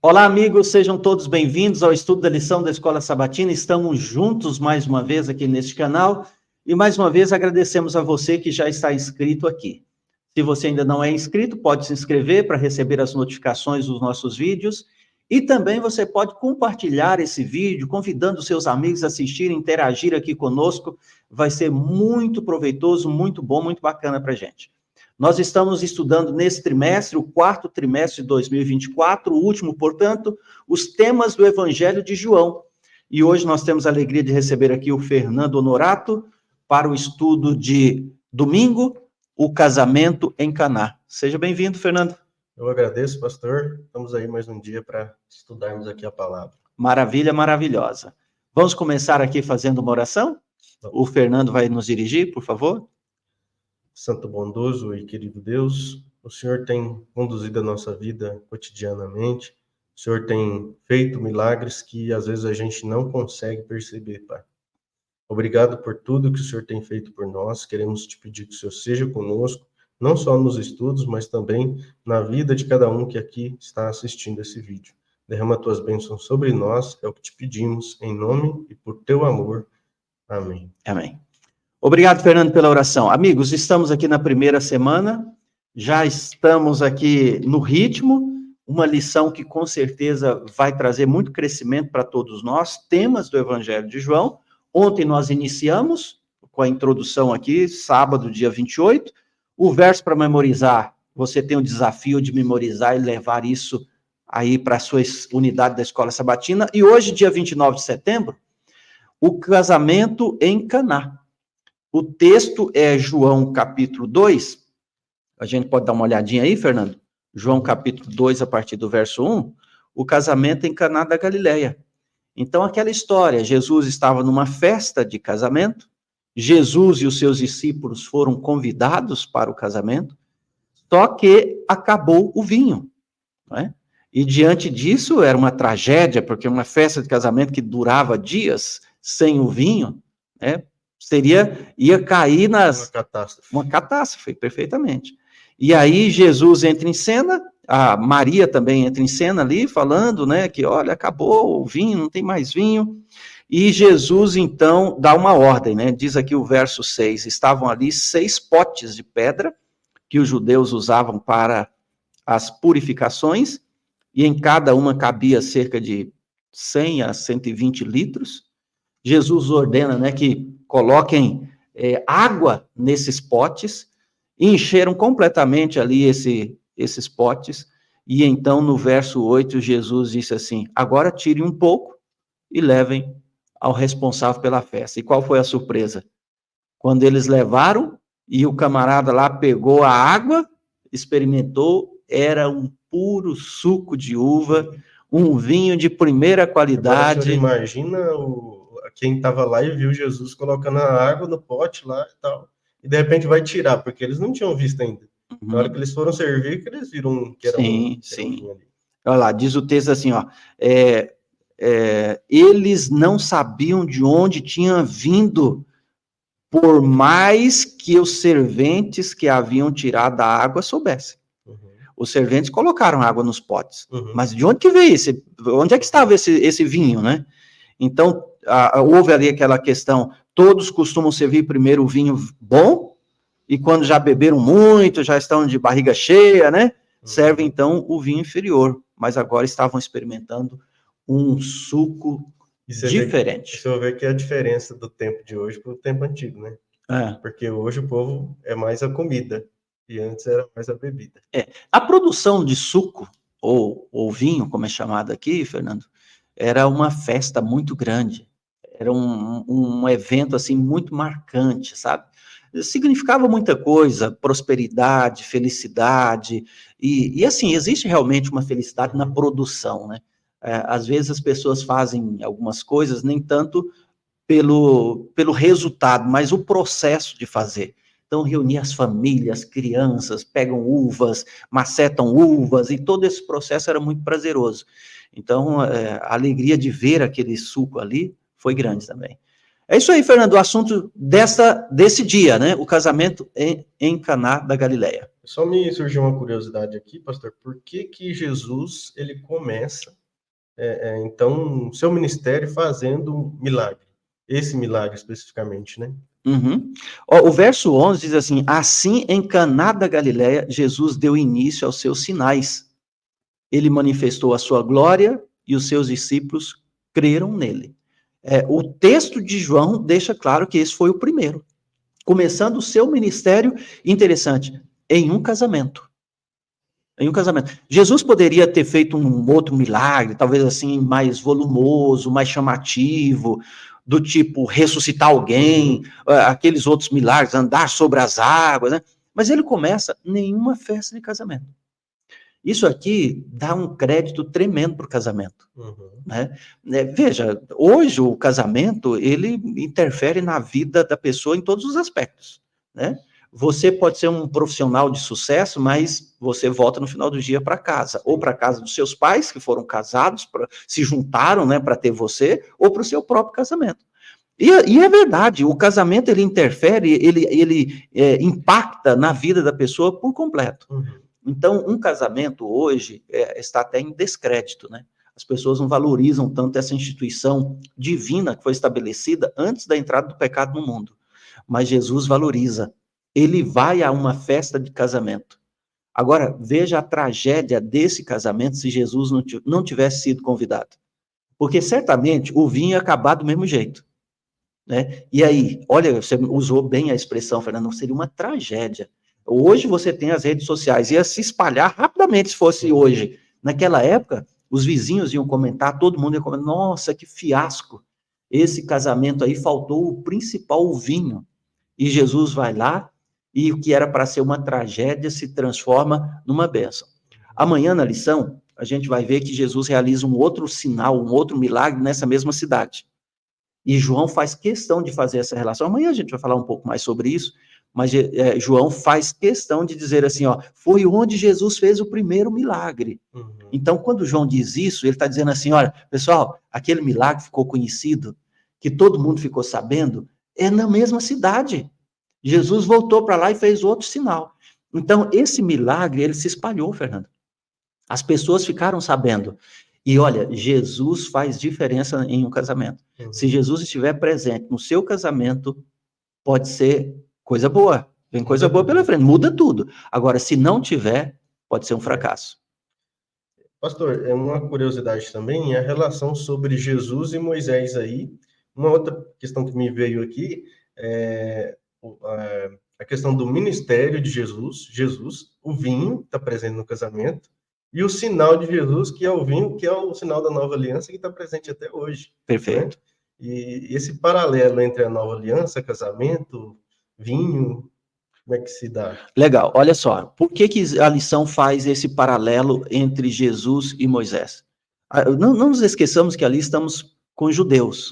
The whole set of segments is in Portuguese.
Olá, amigos, sejam todos bem-vindos ao estudo da lição da Escola Sabatina. Estamos juntos mais uma vez aqui neste canal e mais uma vez agradecemos a você que já está inscrito aqui. Se você ainda não é inscrito, pode se inscrever para receber as notificações dos nossos vídeos e também você pode compartilhar esse vídeo, convidando seus amigos a assistirem, interagir aqui conosco. Vai ser muito proveitoso, muito bom, muito bacana para a gente. Nós estamos estudando nesse trimestre, o quarto trimestre de 2024, o último, portanto, os temas do Evangelho de João. E hoje nós temos a alegria de receber aqui o Fernando Honorato para o estudo de domingo, o casamento em Caná. Seja bem-vindo, Fernando. Eu agradeço, pastor. Estamos aí mais um dia para estudarmos aqui a palavra. Maravilha, maravilhosa. Vamos começar aqui fazendo uma oração? O Fernando vai nos dirigir, por favor. Santo bondoso e querido Deus, o Senhor tem conduzido a nossa vida cotidianamente, o Senhor tem feito milagres que às vezes a gente não consegue perceber, Pai. Obrigado por tudo que o Senhor tem feito por nós, queremos te pedir que o Senhor seja conosco, não só nos estudos, mas também na vida de cada um que aqui está assistindo esse vídeo. Derrama tuas bênçãos sobre nós, é o que te pedimos, em nome e por teu amor. Amém. Amém. Obrigado, Fernando, pela oração. Amigos, estamos aqui na primeira semana, já estamos aqui no ritmo, uma lição que com certeza vai trazer muito crescimento para todos nós, temas do Evangelho de João. Ontem nós iniciamos com a introdução aqui, sábado, dia 28, o verso para memorizar, você tem o desafio de memorizar e levar isso aí para a sua unidade da Escola Sabatina, e hoje, dia 29 de setembro, o casamento em Caná. O texto é João capítulo 2, a gente pode dar uma olhadinha aí, Fernando? João capítulo 2, a partir do verso 1, o casamento em Caná da Galileia. Então, aquela história, Jesus estava numa festa de casamento, Jesus e os seus discípulos foram convidados para o casamento, só que acabou o vinho, não é? E diante disso era uma tragédia, porque uma festa de casamento que durava dias sem o vinho, né? Ia cair uma catástrofe, perfeitamente. E aí Jesus entra em cena, a Maria também entra em cena ali, falando, né, que olha, acabou o vinho, não tem mais vinho, e Jesus então dá uma ordem, né, diz aqui o verso 6, estavam ali 6 potes de pedra, que os judeus usavam para as purificações, e em cada uma cabia cerca de 100 a 120 litros, Jesus ordena, né, que coloquem água nesses potes, e encheram completamente ali esses potes, e então no verso 8 Jesus disse assim, agora tirem um pouco e levem ao responsável pela festa. E qual foi a surpresa? Quando eles levaram, e o camarada lá pegou a água, experimentou, era um puro suco de uva, um vinho de primeira qualidade. Agora, imagina quem estava lá e viu Jesus colocando a água no pote lá e tal, e de repente vai tirar, porque eles não tinham visto ainda. Na hora que eles foram servir, que eles viram que era sim. Um vinho ali. Olha lá, diz o texto assim, ó, eles não sabiam de onde tinha vindo, por mais que os serventes que haviam tirado a água soubessem. Os serventes colocaram água nos potes, mas de onde que veio onde é que estava esse vinho, né? Então, houve ali aquela questão, todos costumam servir primeiro o vinho bom, e quando já beberam muito, já estão de barriga cheia, né? Serve então o vinho inferior, mas agora estavam experimentando um suco diferente. Você vai ver que é a diferença do tempo de hoje para o tempo antigo, né? Porque hoje o povo é mais a comida, e antes era mais a bebida. A produção de suco, ou vinho, como é chamado aqui, Fernando, era uma festa muito grande, era um evento, assim, muito marcante, sabe? Significava muita coisa, prosperidade, felicidade, e assim, existe realmente uma felicidade na produção, né? Às vezes as pessoas fazem algumas coisas, nem tanto pelo resultado, mas o processo de fazer. Então, reunir as famílias, crianças, pegam uvas, macetam uvas, e todo esse processo era muito prazeroso. Então, a alegria de ver aquele suco ali foi grande também. É isso aí, Fernando, o assunto desse dia, né? O casamento em Caná da Galileia. Só me surgiu uma curiosidade aqui, pastor. Por que que Jesus, ele começa, então, seu ministério fazendo um milagre? Esse milagre especificamente, né? Uhum. Ó, o verso 11 diz assim, assim em Caná da Galileia, Jesus deu início aos seus sinais. Ele manifestou a sua glória e os seus discípulos creram nele. O texto de João deixa claro que esse foi o primeiro. Começando o seu ministério, interessante, em um casamento. Em um casamento. Jesus poderia ter feito um outro milagre, talvez assim, mais volumoso, mais chamativo, do tipo ressuscitar alguém, aqueles outros milagres, andar sobre as águas, né? Mas ele começa nenhuma festa de casamento. Isso aqui dá um crédito tremendo para o casamento. Né? Veja, hoje o casamento, ele interfere na vida da pessoa em todos os aspectos. Né? Você pode ser um profissional de sucesso, mas você volta no final do dia para casa, ou para casa dos seus pais, que foram casados, se juntaram, né, para ter você, ou para o seu próprio casamento. E é verdade, o casamento, ele interfere, ele impacta na vida da pessoa por completo. Então, um casamento hoje está até em descrédito, né? As pessoas não valorizam tanto essa instituição divina que foi estabelecida antes da entrada do pecado no mundo. Mas Jesus valoriza. Ele vai a uma festa de casamento. Agora, veja a tragédia desse casamento se Jesus não tivesse sido convidado. Porque certamente o vinho ia acabar do mesmo jeito. Né? E aí, olha, você usou bem a expressão, Fernando, seria uma tragédia. Hoje você tem as redes sociais, ia se espalhar rapidamente se fosse hoje. Naquela época, os vizinhos iam comentar, todo mundo ia comentar, nossa, que fiasco, esse casamento aí faltou o principal, o vinho. E Jesus vai lá, e o que era para ser uma tragédia se transforma numa bênção. Amanhã, na lição, a gente vai ver que Jesus realiza um outro sinal, um outro milagre nessa mesma cidade. E João faz questão de fazer essa relação. Amanhã a gente vai falar um pouco mais sobre isso, mas João faz questão de dizer assim, ó, foi onde Jesus fez o primeiro milagre. Então, quando João diz isso, ele está dizendo assim, olha, pessoal, aquele milagre ficou conhecido, que todo mundo ficou sabendo, é na mesma cidade. Jesus voltou para lá e fez outro sinal. Então, esse milagre, ele se espalhou, Fernando. As pessoas ficaram sabendo. E olha, Jesus faz diferença em um casamento. Se Jesus estiver presente no seu casamento, pode ser coisa boa. Vem coisa boa pela frente, muda tudo. Agora, se não tiver, pode ser um fracasso. Pastor, uma curiosidade também é a relação sobre Jesus e Moisés aí. Uma outra questão que me veio aqui é a questão do ministério de Jesus, o vinho está presente no casamento, e o sinal de Jesus, que é o vinho, que é o sinal da nova aliança, que está presente até hoje. Perfeito. Né? E esse paralelo entre a nova aliança, casamento, vinho, como é que se dá? Legal, olha só, por que a lição faz esse paralelo entre Jesus e Moisés? Não nos esqueçamos que ali estamos com judeus,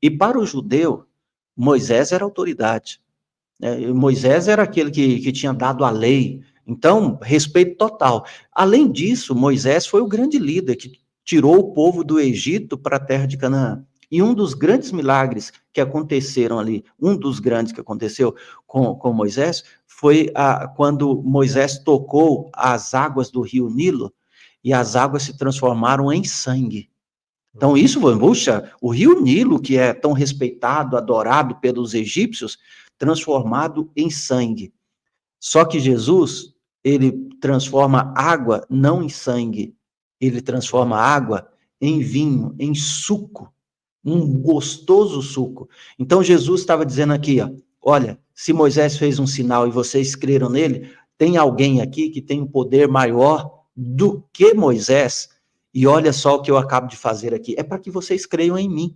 e para o judeu, Moisés era autoridade, né? Moisés era aquele que tinha dado a lei, então, respeito total. Além disso, Moisés foi o grande líder que tirou o povo do Egito para a terra de Canaã. E um dos grandes milagres que aconteceram ali, um dos grandes que aconteceu com Moisés, foi quando Moisés tocou as águas do rio Nilo, e as águas se transformaram em sangue. Então, isso foi, puxa, o rio Nilo, que é tão respeitado, adorado pelos egípcios, transformado em sangue. Só que Jesus, ele transforma água não em sangue, ele transforma água em vinho, em suco, um gostoso suco. Então Jesus estava dizendo aqui, ó, olha, se Moisés fez um sinal e vocês creram nele, tem alguém aqui que tem um poder maior do que Moisés, e olha só o que eu acabo de fazer aqui, é para que vocês creiam em mim.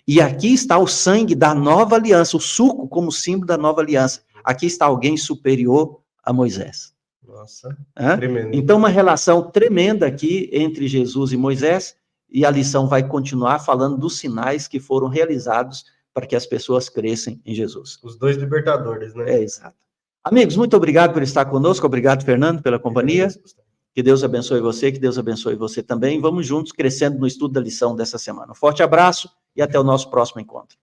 E aqui está o sangue da nova aliança, o suco como símbolo da nova aliança. Aqui está alguém superior a Moisés. Nossa, tremendo. Então, uma relação tremenda aqui entre Jesus e Moisés, e a lição vai continuar falando dos sinais que foram realizados para que as pessoas crescem em Jesus. Os dois libertadores, né? Exato. Amigos, muito obrigado por estar conosco, obrigado, Fernando, pela companhia. Que Deus abençoe você, que Deus abençoe você também. Vamos juntos crescendo no estudo da lição dessa semana. Um forte abraço e até o nosso próximo encontro.